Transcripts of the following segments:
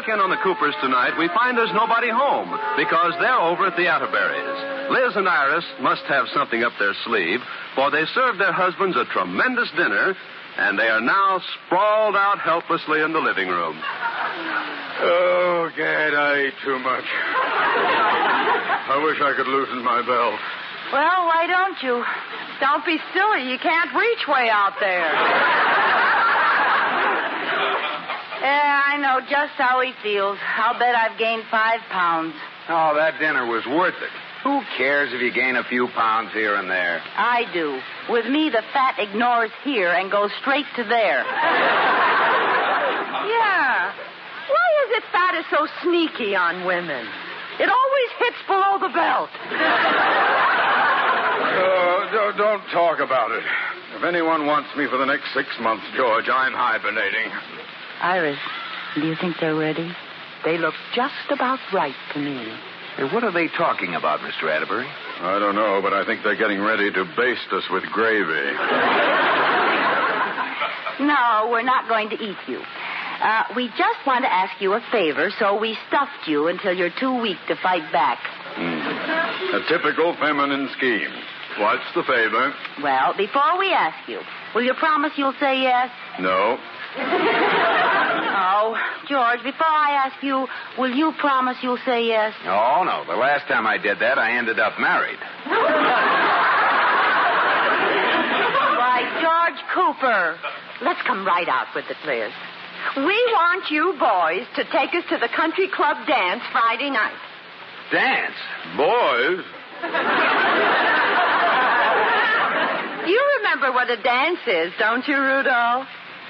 look in on the Coopers tonight, we find there's nobody home because they're over at the Atterberries. Liz and Iris must have something up their sleeve, for they served their husbands a tremendous dinner, and they are now sprawled out helplessly in the living room. Oh, Gad, I ate too much. I wish I could loosen my belt. Well, why don't you? Don't be silly. You can't reach way out there. Yeah, I know just how he feels. I'll bet I've gained 5 pounds. Oh, that dinner was worth it. Who cares if you gain a few pounds here and there? I do. With me, the fat ignores here and goes straight to there. Yeah. Why is it fat is so sneaky on women? It always hits below the belt. Don't talk about it. If anyone wants me for the next 6 months, George, I'm hibernating. Iris, do you think they're ready? They look just about right to me. Hey, what are they talking about, Mr. Atterbury? I don't know, but I think they're getting ready to baste us with gravy. No, we're not going to eat you. We just want to ask you a favor, so we stuffed you until you're too weak to fight back. A typical feminine scheme. What's the favor? Well, before we ask you, will you promise you'll say yes? No. Oh, George, before I ask you, will you promise you'll say yes? Oh, no. The last time I did that, I ended up married. Why, George Cooper, let's come right out with it, Liz. We want you boys to take us to the country club dance Friday night. Dance? Boys? You remember what a dance is, don't you, Rudolph?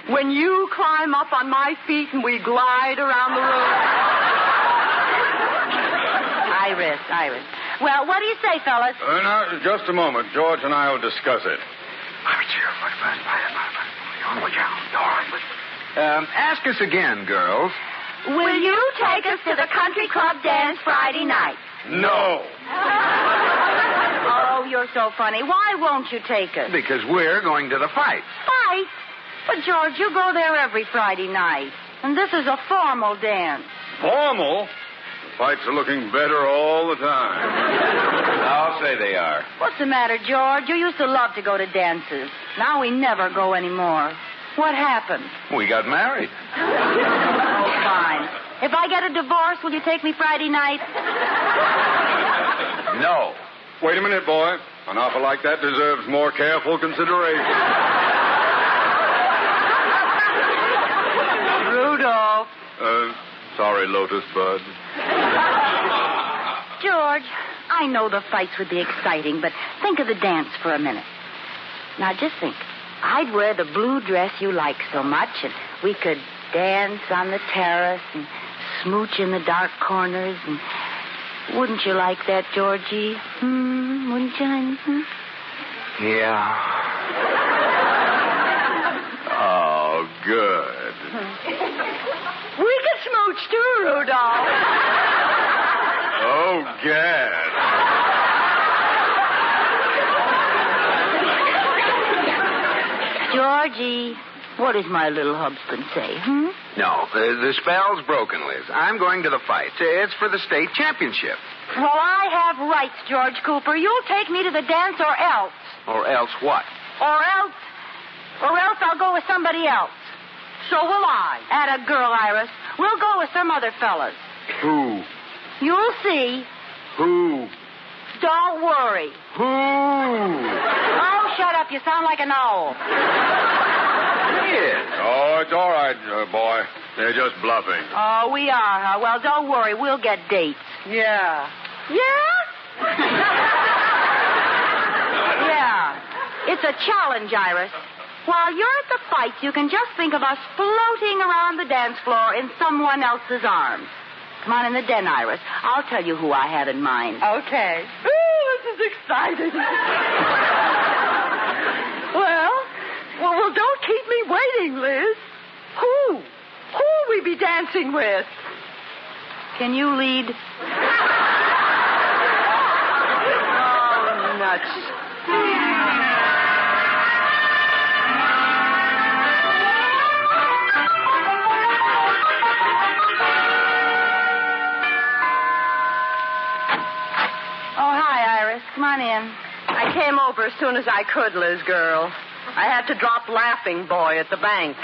When you climb up on my feet and we glide around the room. Iris. Well, what do you say, fellas? Now, just a moment. George and I will discuss it. Ask us again, girls. Will you take us to the country club dance Friday night? No. Oh, you're so funny. Why won't you take us? Because we're going to the fight. Fight? But, George, you go there every Friday night. And this is a formal dance. Formal? The fights are looking better all the time. I'll say they are. What's the matter, George? You used to love to go to dances. Now we never go anymore. What happened? We got married. Oh, fine. If I get a divorce, will you take me Friday night? No. Wait a minute, boy. An offer like that deserves more careful consideration. Rudolph. Sorry, Lotus Bud. George, I know the fights would be exciting, but think of the dance for a minute. Now, just think. I'd wear the blue dress you like so much, and we could dance on the terrace and smooch in the dark corners. And wouldn't you like that, Georgie? Wouldn't you? Yeah. Oh, good. We could smooch too, Rudolph. Oh, Gad. Georgie, what does my little husband say, No, the spell's broken, Liz. I'm going to the fight. It's for the state championship. Well, I have rights, George Cooper. You'll take me to the dance or else. Or else what? Or else I'll go with somebody else. So will I. Atta girl, Iris. We'll go with some other fellas. Who? You'll see. Who? Don't worry. Who? Oh, shut up. You sound like an owl. Oh, it's all right, boy. They're just bluffing. Oh, we are, huh? Well, don't worry. We'll get dates. Yeah. Yeah? Yeah. It's a challenge, Iris. While you're at the fight, you can just think of us floating around the dance floor in someone else's arms. Come on in the den, Iris. I'll tell you who I have in mind. Okay. Ooh, this is exciting. Well, don't keep me waiting, Liz. Who will we be dancing with? Can you lead? Oh, nuts. on in. I came over as soon as I could, Liz girl. I had to drop Laughing Boy at the bank.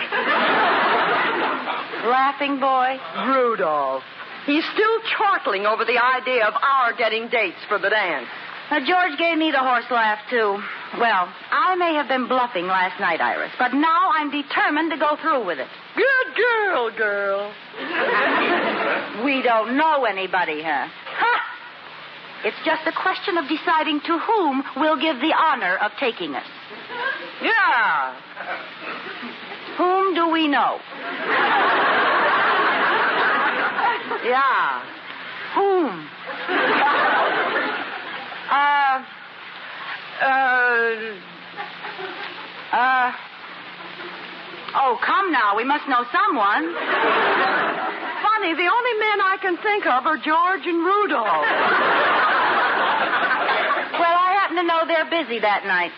Laughing Boy? Rudolph. He's still chortling over the idea of our getting dates for the dance. Now, George gave me the horse laugh, too. Well, I may have been bluffing last night, Iris, but now I'm determined to go through with it. Good girl. We don't know anybody, huh? Ha! It's just a question of deciding to whom we'll give the honor of taking us. Yeah. Whom do we know? Yeah. Whom? Oh, come now. We must know someone. Funny, the only men I can think of are George and Rudolph. Well, I happen to know they're busy that night.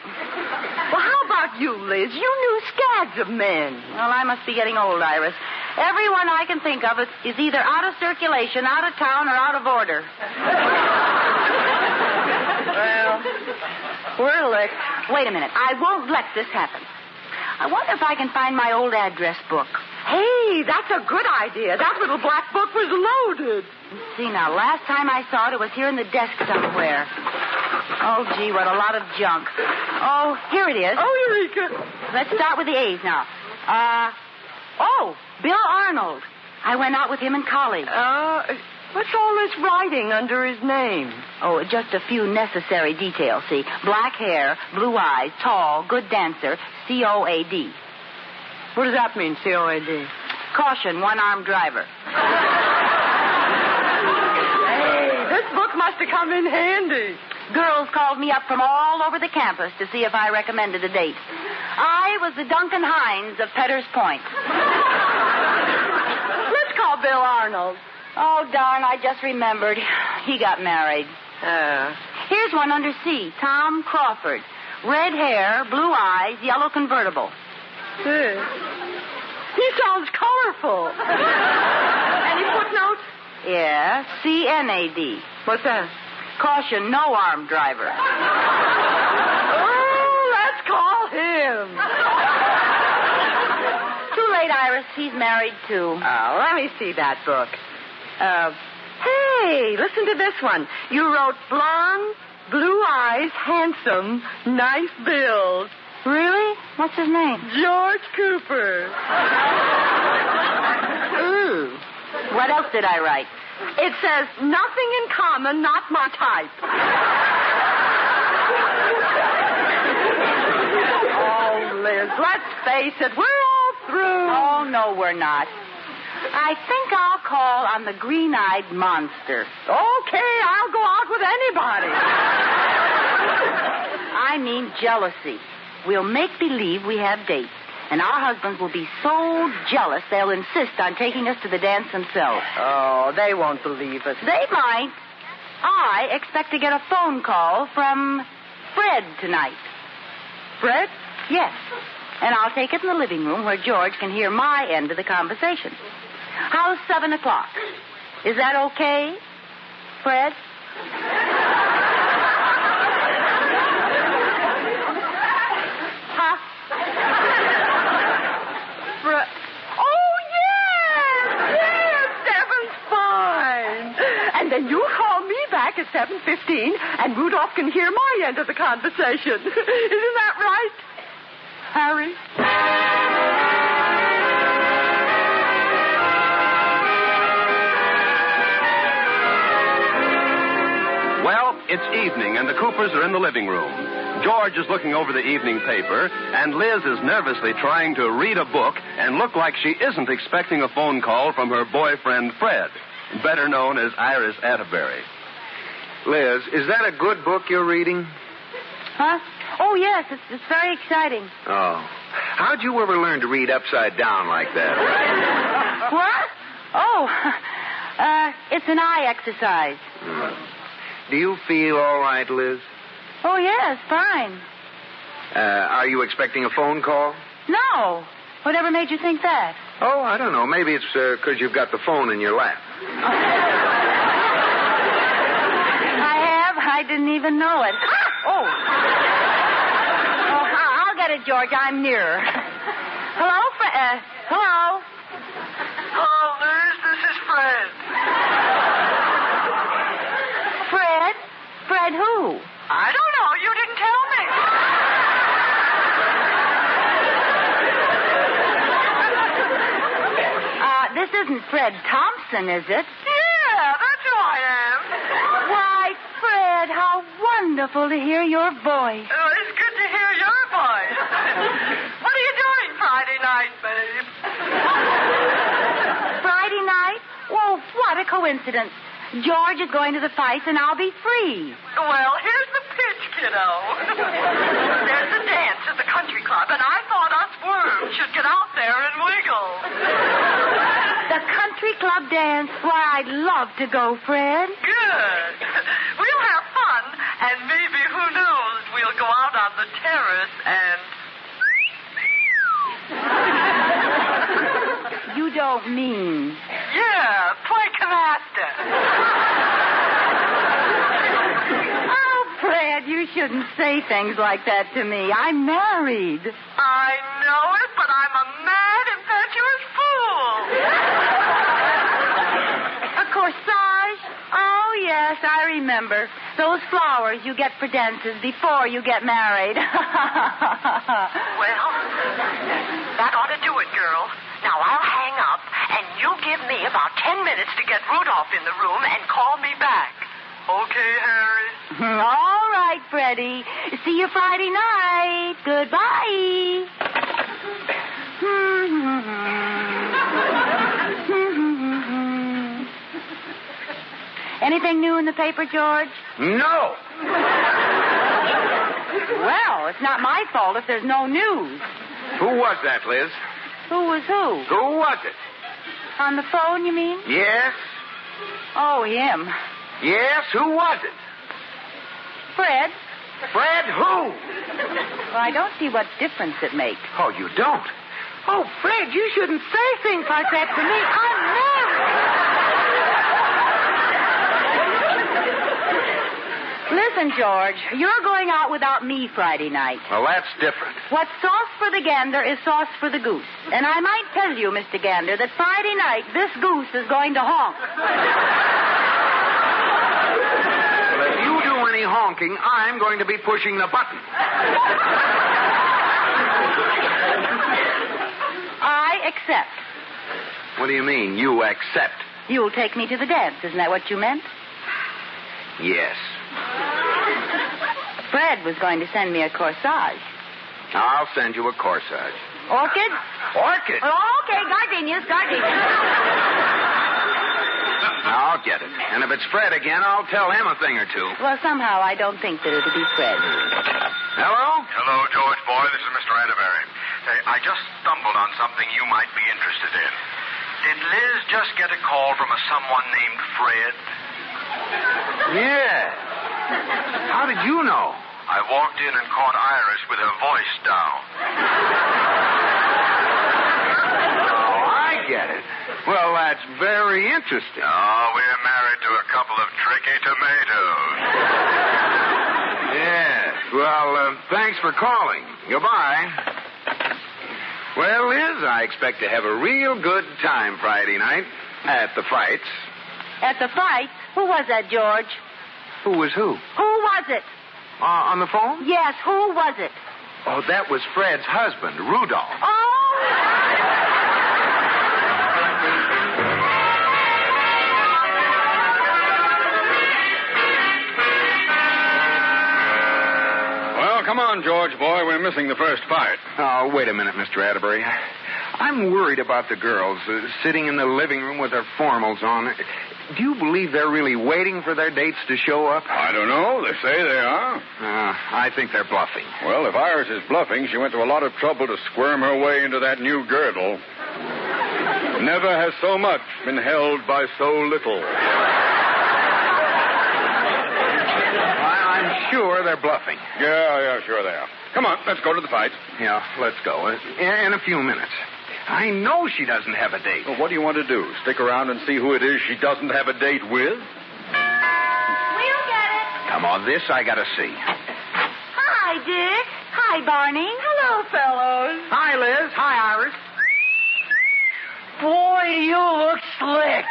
Well, how about you, Liz? You knew scads of men. Well, I must be getting old, Iris. Everyone I can think of is either out of circulation, out of town, or out of order. Well, we're licked. Wait a minute. I won't let this happen. I wonder if I can find my old address book. Hey, that's a good idea. That little black book was loaded. Let's see now. Last time I saw it was here in the desk somewhere. Oh, gee, what a lot of junk. Oh, here it is. Oh, Eureka. Let's start with the A's now. Bill Arnold. I went out with him in college. What's all this writing under his name? Oh, just a few necessary details, see. Black hair, blue eyes, tall, good dancer, C-O-A-D. What does that mean, C-O-A-D? Caution, one-armed driver. Hey, this book must have come in handy. Girls called me up from all over the campus to see if I recommended a date. I was the Duncan Hines of Petter's Point. Let's call Bill Arnold. Oh, darn, I just remembered. He got married. Here's one under C. Tom Crawford. Red hair, blue eyes, yellow convertible. He sounds colorful. Any footnotes? Yeah, C-N-A-D. What's that? Caution, no armed driver. Oh, let's call him. Too late, Iris. He's married, too. Oh, let me see that book. Hey, listen to this one. You wrote blonde, blue eyes, handsome, nice build. Really? What's his name? George Cooper. Ooh. What else did I write? It says, nothing in common, not my type. Oh, Liz, let's face it, we're all through. Oh, no, we're not. I think I'll call on the green-eyed monster. Okay, I'll go out with anybody. I mean jealousy. We'll make believe we have dates, and our husbands will be so jealous they'll insist on taking us to the dance themselves. Oh, they won't believe us. They might. I expect to get a phone call from Fred tonight. Fred? Yes. And I'll take it in the living room where George can hear my end of the conversation. How's 7 o'clock? Is that okay, Fred? Huh? Fred? Oh, yes, 7's fine. And then you call me back at 7:15, and Rudolph can hear my end of the conversation. Isn't that right, Harry? Well, it's evening, and the Coopers are in the living room. George is looking over the evening paper, and Liz is nervously trying to read a book and look like she isn't expecting a phone call from her boyfriend, Fred, better known as Iris Atterbury. Liz, is that a good book you're reading? Huh? Oh, yes, it's very exciting. Oh. How'd you ever learn to read upside down like that? What? Oh, it's an eye exercise. Do you feel all right, Liz? Oh, yes, fine. Are you expecting a phone call? No. Whatever made you think that? Oh, I don't know. Maybe it's because you've got the phone in your lap. I have. I didn't even know it. Oh. I'll get it, George. I'm nearer. Hello, Fred. Hello. Hello, Liz. This is Fred. Fred? Fred who? I don't know. You didn't tell me. This isn't Fred Thompson, is it? Yeah, that's who I am. Why, Fred, how wonderful to hear your voice. Oh, it's good to hear your voice. What are you doing Friday night, babe? Friday night? Well, what a coincidence. George is going to the fights, and I'll be free. Well, here's the pitch, kiddo. There's a dance at the country club, and I thought us worms should get out there and wiggle. The country club dance? Why, I'd love to go, Fred. Good. We'll have fun, and maybe, who knows, we'll go out on the terrace and... You don't mean... Yeah, play canasta. Oh, Fred, you shouldn't say things like that to me. I'm married. I know it, but I'm a mad, impetuous fool. A corsage? Oh, yes, I remember. Those flowers you get for dances before you get married. Well, that ought to do it, girl. Now, I'll hang up, and you give me about 10 minutes to get Rudolph in the room and call me back. Okay, Harry? All right, Freddie. See you Friday night. Goodbye. Anything new in the paper, George? No. Well, it's not my fault if there's no news. Who was that, Liz? Who was who? Who was it? On the phone, you mean? Yes? Oh, him. Yes, who was it? Fred? Fred who? Well, I don't see what difference it makes. Oh, you don't? Oh, Fred, you shouldn't say things like that to me. I'm married. Listen, George, you're going out without me Friday night. Well, that's different. What's sauce for the gander is sauce for the goose. And I might tell you, Mr. Gander, that Friday night this goose is going to honk. Well, if you do any honking, I'm going to be pushing the button. I accept. What do you mean, you accept? You'll take me to the dance. Isn't that what you meant? Yes. Fred was going to send me a corsage. I'll send you a corsage. Orchid? Orchid? Oh, okay, gardenias. I'll get it. And if it's Fred again, I'll tell him a thing or two. Well, somehow I don't think that it'll be Fred. Hello? Hello, George boy. This is Mr. Atterbury. I just stumbled on something you might be interested in. Did Liz just get a call from someone named Fred? Yeah. How did you know? I walked in and caught Iris with her voice down. Oh, I get it. Well, that's very interesting. Oh, we're married to a couple of tricky tomatoes. Yes. Well, thanks for calling. Goodbye. Well, Liz, I expect to have a real good time Friday night at the fights. At the fight? Who was that, George? Who was who? Who was it? On the phone? Yes, who was it? Oh, that was Fred's husband, Rudolph. Oh! Well, come on, George boy. We're missing the first fight. Oh, wait a minute, Mr. Atterbury. I'm worried about the girls sitting in the living room with their formals on. Do you believe they're really waiting for their dates to show up? I don't know. They say they are. I think they're bluffing. Well, if Iris is bluffing, she went to a lot of trouble to squirm her way into that new girdle. Never has so much been held by so little. I'm sure they're bluffing. Yeah, sure they are. Come on, let's go to the fight. Yeah, let's go. In a few minutes. I know she doesn't have a date. Well, what do you want to do? Stick around and see who it is she doesn't have a date with? We'll get it. Come on, this I gotta see. Hi, Dick. Hi, Barney. Hello, fellows. Hi, Liz. Hi, Iris. Boy, do you look slick.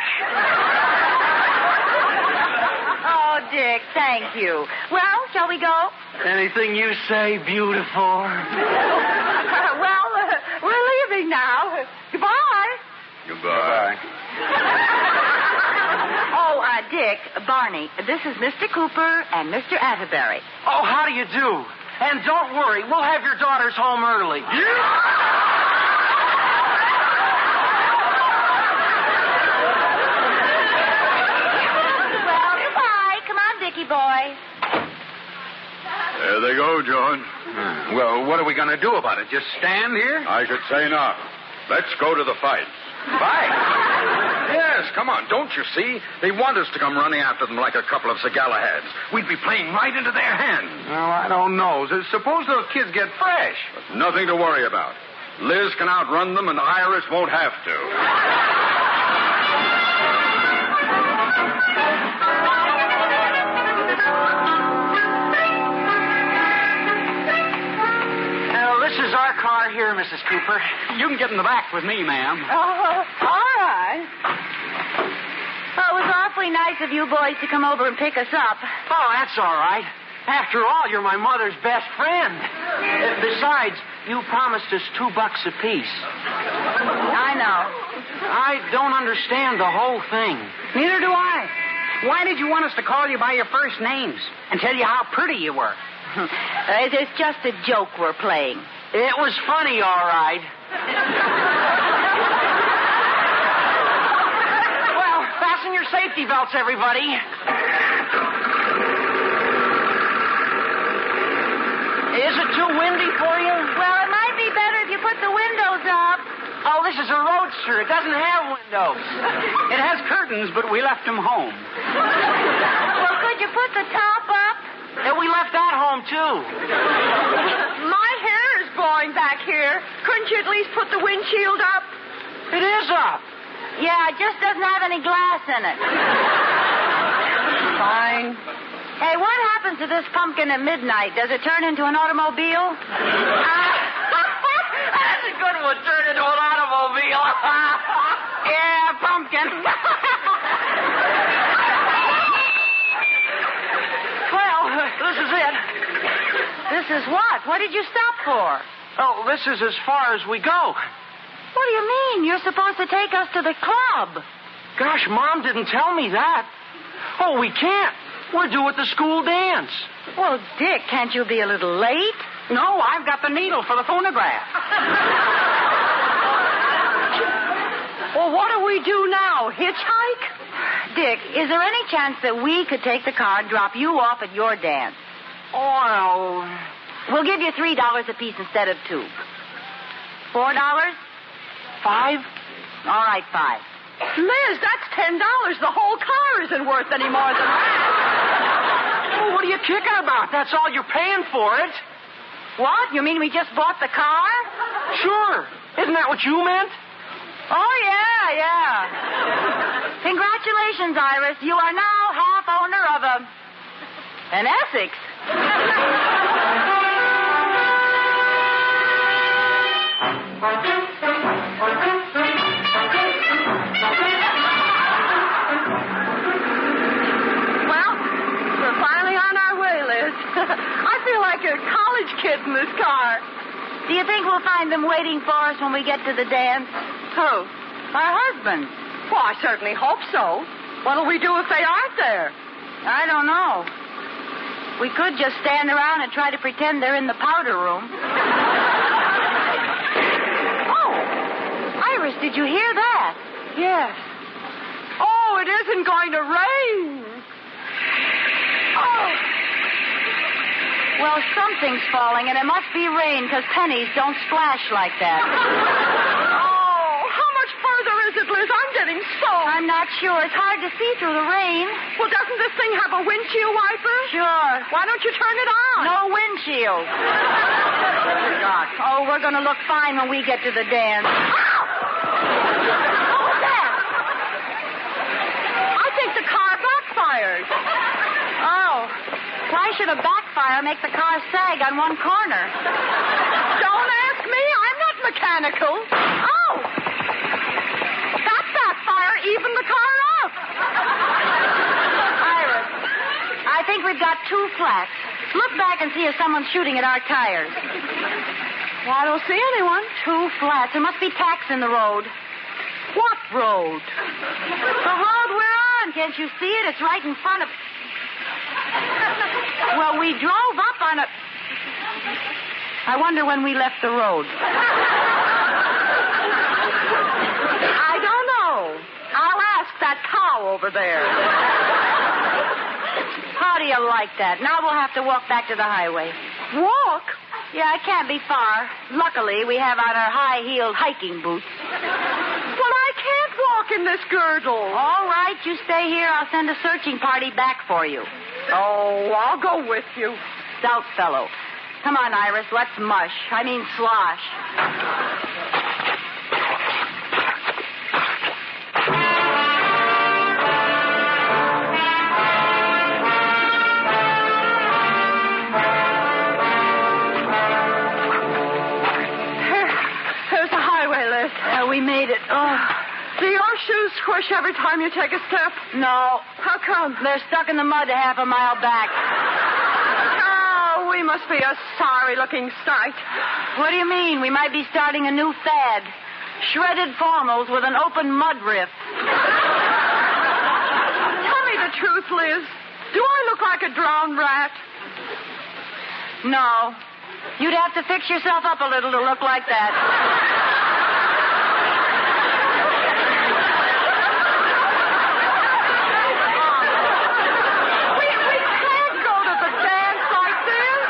Oh, Dick, thank you. Well, shall we go? Anything you say, beautiful. Well, we're leaving now. Goodbye. Goodbye. Oh, Dick, Barney, this is Mr. Cooper and Mr. Atterbury. Oh, how do you do? And don't worry, we'll have your daughters home early. Well, goodbye. Come on, Dickie boy. There they go, John. Well, what are we going to do about it? Just stand here? I should say not. Let's go to the fight. Fight? Yes, come on. Don't you see? They want us to come running after them like a couple of Sagalahads. We'd be playing right into their hands. Well, I don't know. Suppose those kids get fresh. But nothing to worry about. Liz can outrun them, and Iris won't have to. This is our car here, Mrs. Cooper. You can get in the back with me, ma'am. All right. Well, it was awfully nice of you boys to come over and pick us up. Oh, that's all right. After all, you're my mother's best friend. Besides, you promised us $2 apiece. I know. I don't understand the whole thing. Neither do I. Why did you want us to call you by your first names and tell you how pretty you were? It's just a joke we're playing. It was funny, all right. Well, fasten your safety belts, everybody. Is it too windy for you? Well, it might be better if you put the windows up. Oh, this is a roadster. It doesn't have windows. It has curtains, but we left them home. Well, could you put the top up? And we left that home, too. My hair is blowing back here. Couldn't you at least put the windshield up? It is up. Yeah, it just doesn't have any glass in it. Fine. Hey, what happens to this pumpkin at midnight? Does it turn into an automobile? That's a good one. Turn into an automobile. Yeah, pumpkin. Well, this is it. This is what? What did you stop for? Oh, this is as far as we go. What do you mean? You're supposed to take us to the club. Gosh, Mom didn't tell me that. Oh, we can't. We're due at the school dance. Well, Dick, can't you be a little late? No, I've got the needle for the phonograph. Well, what do we do now? Hitchhike? Dick, is there any chance that we could take the car and drop you off at your dance? Oh, We'll give you $3 apiece instead of $2. $4? $5? All right, $5. Liz, that's $10. The whole car isn't worth any more than that. Oh, what are you kicking about? That's all you're paying for it. What? You mean we just bought the car? Sure. Isn't that what you meant? Oh, yeah. Congratulations, Iris. You are now half owner of an Essex. Well, we're finally on our way, Liz. I feel like a college kid in this car. Do you think we'll find them waiting for us when we get to the dance? Who? Our husbands. Well, I certainly hope so. What'll we do if they aren't there? I don't know. We could just stand around and try to pretend they're in the powder room. Oh, Iris, did you hear that? Yes. Oh, it isn't going to rain. Oh. Well, something's falling, and it must be rain, because pennies don't splash like that. Oh, how much further is it, Liz? I'm getting soaked. I'm not sure. It's hard to see through the rain. Well, doesn't this thing have a windshield wiper? Sure. Why don't you turn it on? No windshield. Oh, we're going to look fine when we get to the dance. What was that? I think the car backfired. Oh. Why should a backfire make the car sag on one corner? Don't ask me. I'm not mechanical. Oh! That backfire evened the car up. Iris, I think we've got 2 flats. Look back and see if someone's shooting at our tires. Well, I don't see anyone. 2 flats. There must be tacks in the road. What road? The road we're on. Can't you see it? It's right in front of... Well, we drove up on a... I wonder when we left the road. I don't know. I'll ask that cow over there. How do you like that? Now we'll have to walk back to the highway. Walk? Yeah, it can't be far. Luckily, we have on our high-heeled hiking boots. Well, I can't walk in this girdle. All right, you stay here. I'll send a searching party back for you. Oh, I'll go with you. Stout fellow. Come on, Iris, let's mush. I mean slosh. There's the highway, Liz. We made it. Oh. Do your shoes squish every time you take a step? No. How come? They're stuck in the mud half a mile back. Oh, we must be a sorry-looking sight. What do you mean? We might be starting a new fad. Shredded formals with an open mud riff. Tell me the truth, Liz. Do I look like a drowned rat? No. You'd have to fix yourself up a little to look like that. We can't go to the dance like this.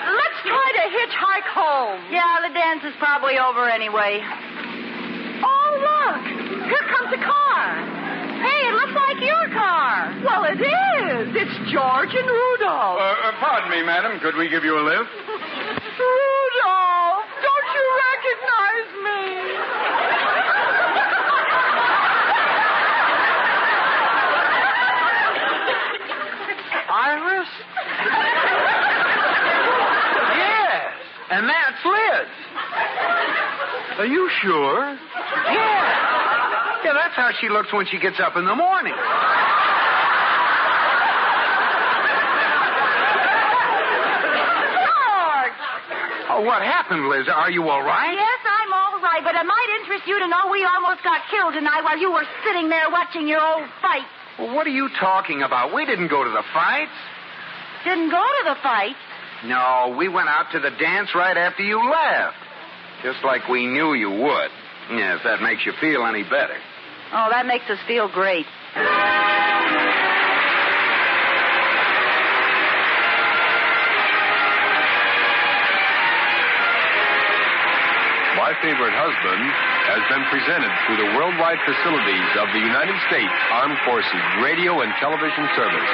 Let's try to hitchhike home. Yeah, the dance is probably over anyway. Oh, look. Here comes a car. Hey, it looks like your car. Well, it is. It's George and Rudolph. Pardon me, madam. Could we give you a lift? Rudolph, don't you recognize me? Iris? Yes. And that's Liz. Are you sure? Yeah. Yeah, that's how she looks when she gets up in the morning. Oh, what happened, Liz? Are you all right? Yes, I'm all right, but it might interest you to know we almost got killed tonight while you were sitting there watching your old fight. Well, what are you talking about? We didn't go to the fights. Didn't go to the fight. No, we went out to the dance right after you left. Just like we knew you would. Yeah, if that makes you feel any better. Oh, that makes us feel great. My Favorite Husband has been presented through the worldwide facilities of the United States Armed Forces Radio and Television Service.